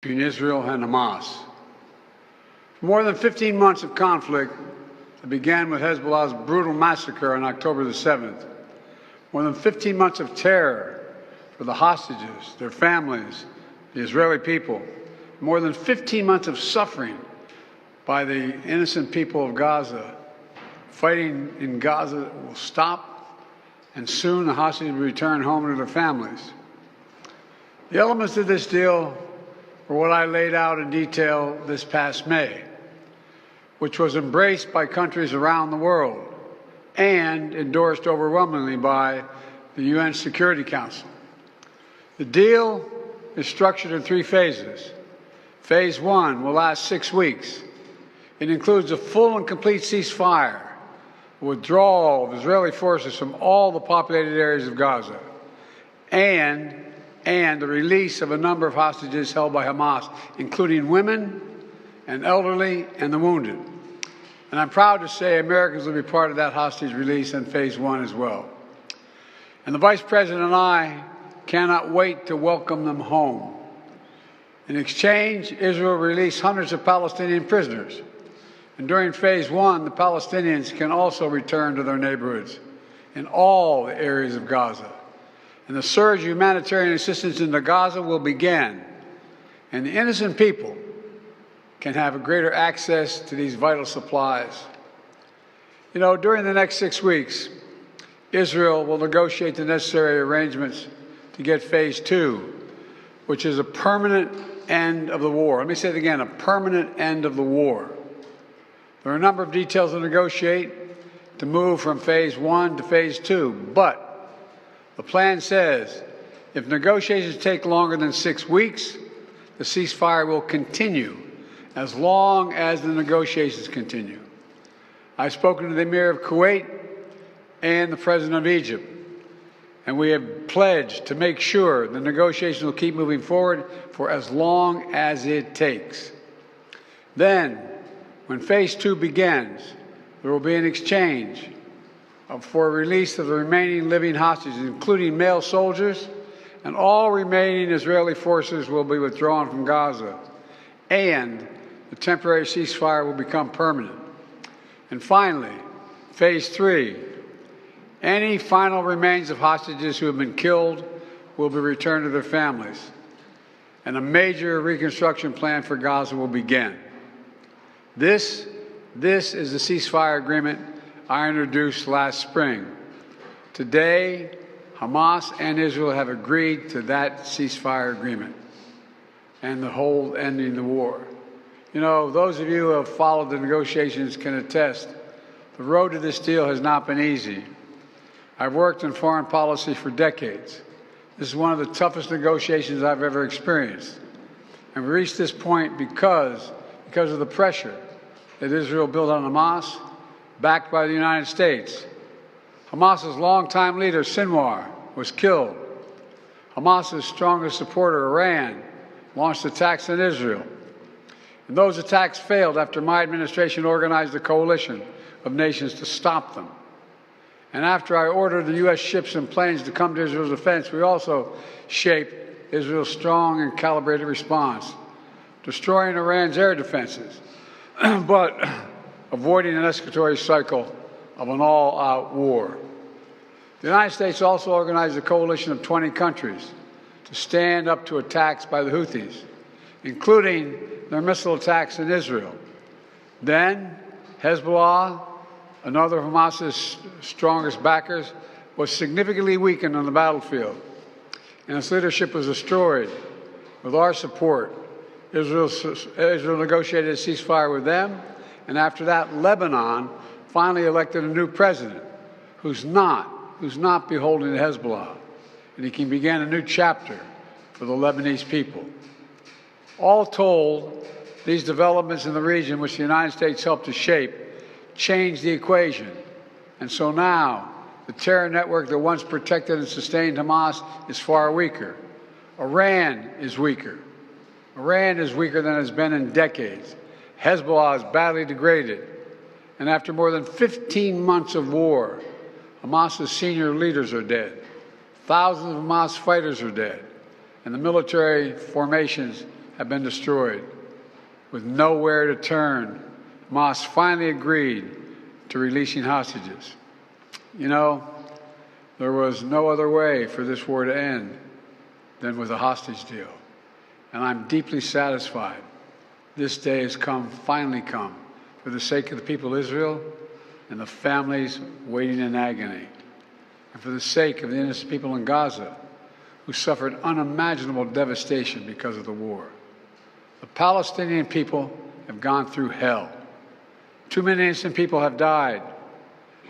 between Israel and Hamas. More than 15 months of conflict that began with Hezbollah's brutal massacre on October the 7th. More than 15 months of terror for the hostages, their families, the Israeli people. More than 15 months of suffering by the innocent people of Gaza. Fighting in Gaza will stop, and soon the hostages will return home to their families. The elements of this deal were what I laid out in detail this past May, which was embraced by countries around the world and endorsed overwhelmingly by the UN Security Council. The deal is structured in 3 phases. Phase 1 will last 6 weeks. It includes a full and complete ceasefire, withdrawal of Israeli forces from all the populated areas of Gaza, and the release of a number of hostages held by Hamas, including women and elderly and the wounded. And I'm proud to say Americans will be part of that hostage release in Phase 1 as well. And the Vice President and I cannot wait to welcome them home. In exchange, Israel released hundreds of Palestinian prisoners. And during Phase 1, the Palestinians can also return to their neighborhoods in all the areas of Gaza. And the surge of humanitarian assistance into Gaza will begin. And the innocent people can have a greater access to these vital supplies. You know, during the next 6 weeks, Israel will negotiate the necessary arrangements to get Phase 2, which is a permanent end of the war. Let me say it again, a permanent end of the war. There are a number of details to negotiate to move from Phase 1 to Phase 2, but the plan says if negotiations take longer than 6 weeks, the ceasefire will continue as long as the negotiations continue. I've spoken to the Emir of Kuwait and the President of Egypt, and we have pledged to make sure the negotiations will keep moving forward for as long as it takes. Then, when Phase 2 begins, there will be an exchange for release of the remaining living hostages, including male soldiers, and all remaining Israeli forces will be withdrawn from Gaza, and the temporary ceasefire will become permanent. And finally, Phase 3, any final remains of hostages who have been killed will be returned to their families, and a major reconstruction plan for Gaza will begin. This is the ceasefire agreement I introduced last spring. Today, Hamas and Israel have agreed to that ceasefire agreement and the whole ending the war. You know, those of you who have followed the negotiations can attest, the road to this deal has not been easy. I've worked in foreign policy for decades. This is one of the toughest negotiations I've ever experienced. And we reached this point because of the pressure that Israel built on Hamas, backed by the United States. Hamas's longtime leader, Sinwar, was killed. Hamas's strongest supporter, Iran, launched attacks on Israel. And those attacks failed after my administration organized a coalition of nations to stop them. And after I ordered the U.S. ships and planes to come to Israel's defense, we also shaped Israel's strong and calibrated response, destroying Iran's air defenses, but avoiding an escalatory cycle of an all-out war. The United States also organized a coalition of 20 countries to stand up to attacks by the Houthis, including their missile attacks in Israel. Then, Hezbollah, another of Hamas's strongest backers, was significantly weakened on the battlefield, and its leadership was destroyed. With our support, Israel negotiated a ceasefire with them, and after that, Lebanon finally elected a new president who's not beholden to Hezbollah, and he can begin a new chapter for the Lebanese people. All told, these developments in the region, which the United States helped to shape, changed the equation. And so now, the terror network that once protected and sustained Hamas is far weaker. Iran is weaker. Iran is weaker than it's been in decades. Hezbollah is badly degraded. And after more than 15 months of war, Hamas's senior leaders are dead. Thousands of Hamas fighters are dead. And the military formations have been destroyed. With nowhere to turn, Hamas finally agreed to releasing hostages. You know, there was no other way for this war to end than with a hostage deal. And I'm deeply satisfied this day has finally come, for the sake of the people of Israel and the families waiting in agony, and for the sake of the innocent people in Gaza who suffered unimaginable devastation because of the war. The Palestinian people have gone through hell. Too many innocent people have died.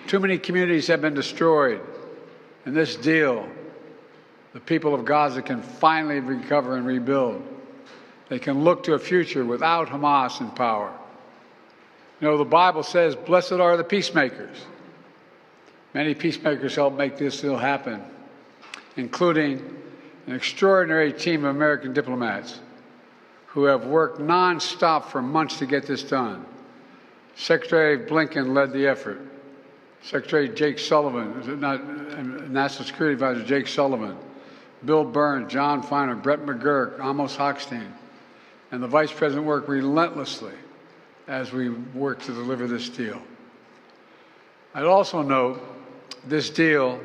Too many communities have been destroyed. In this deal, the people of Gaza can finally recover and rebuild. They can look to a future without Hamas in power. You know, the Bible says, blessed are the peacemakers. Many peacemakers helped make this deal happen, including an extraordinary team of American diplomats who have worked nonstop for months to get this done. Secretary Blinken led the effort. Secretary Jake Sullivan, National Security Advisor Jake Sullivan, Bill Burns, John Feiner, Brett McGurk, Amos Hochstein, and the Vice President worked relentlessly as we work to deliver this deal. I'd also note this deal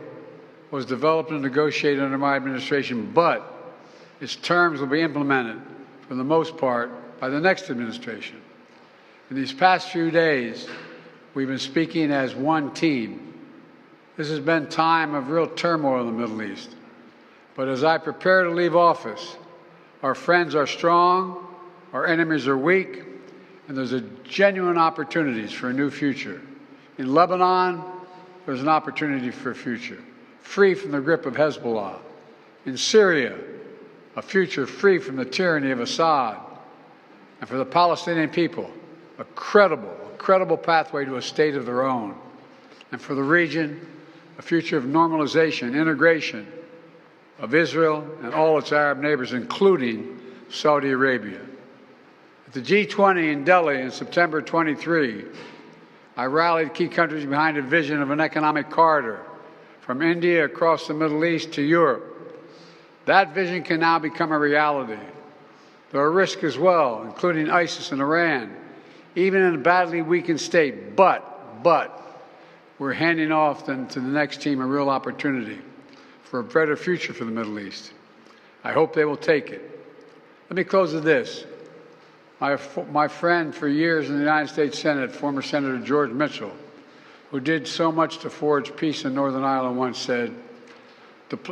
was developed and negotiated under my administration, but its terms will be implemented, for the most part, by the next administration. In these past few days, we've been speaking as one team. This has been a time of real turmoil in the Middle East. But as I prepare to leave office, our friends are strong, our enemies are weak, and there's a genuine opportunities for a new future. In Lebanon, there's an opportunity for a future, free from the grip of Hezbollah. In Syria, a future free from the tyranny of Assad. And for the Palestinian people, a credible pathway to a state of their own. And for the region, a future of normalization, integration of Israel and all its Arab neighbors, including Saudi Arabia. At the G20 in Delhi in September 23, I rallied key countries behind a vision of an economic corridor from India across the Middle East to Europe. That vision can now become a reality. There are risks as well, including ISIS and Iran, even in a badly weakened state. But we're handing off to the next team a real opportunity for a better future for the Middle East. I hope they will take it. Let me close with this. My friend for years in the United States Senate, former Senator George Mitchell, who did so much to forge peace in Northern Ireland, once said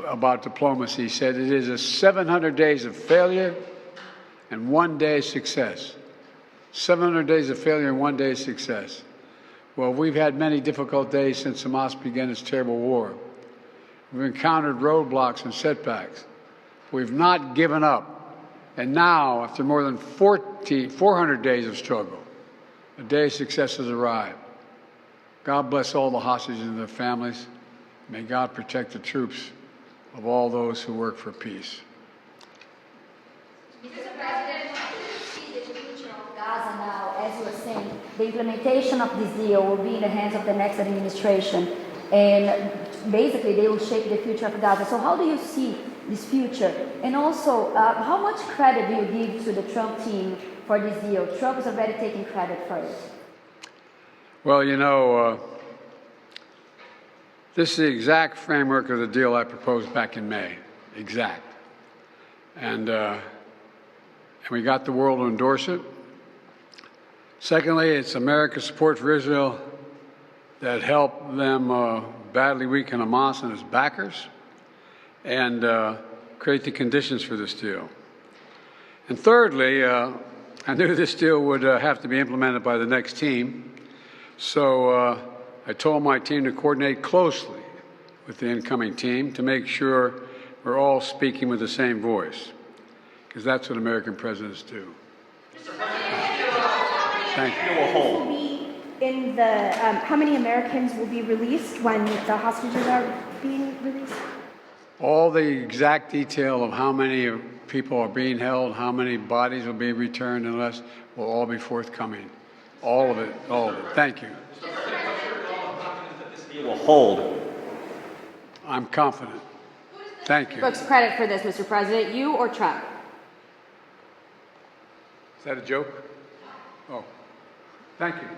about diplomacy, he said, it is a 700 days of failure and 1 day of success. 700 days of failure and 1 day of success. Well, we've had many difficult days since Hamas began its terrible war. We've encountered roadblocks and setbacks. We've not given up. And now, after more than 400 days of struggle, a day of success has arrived. God bless all the hostages and their families. May God protect the troops of all those who work for peace. Mr. President, how do you see the future of Gaza now? As you were saying, the implementation of this deal will be in the hands of the next administration. And basically, they will shape the future of Gaza. So how do you see this future? And also, how much credit do you give to the Trump team for this deal? Trump is already taking credit for it. Well, you know, this is the exact framework of the deal I proposed back in May. Exact. And we got the world to endorse it. Secondly, it's America's support for Israel that helped them badly weaken Hamas and its backers and create the conditions for this deal. And thirdly, I knew this deal would have to be implemented by the next team, so I told my team to coordinate closely with the incoming team to make sure we're all speaking with the same voice, because that's what American presidents do. Thank you. In the, how many Americans will be released when the hostages are being released? All the exact detail of how many people are being held, how many bodies will be returned and less, will all be forthcoming. All of it, all of it. Thank you. This deal will hold. I'm confident. Thank you. Brooks credit for this, Mr. President, you or Trump? Is that a joke? Oh, thank you.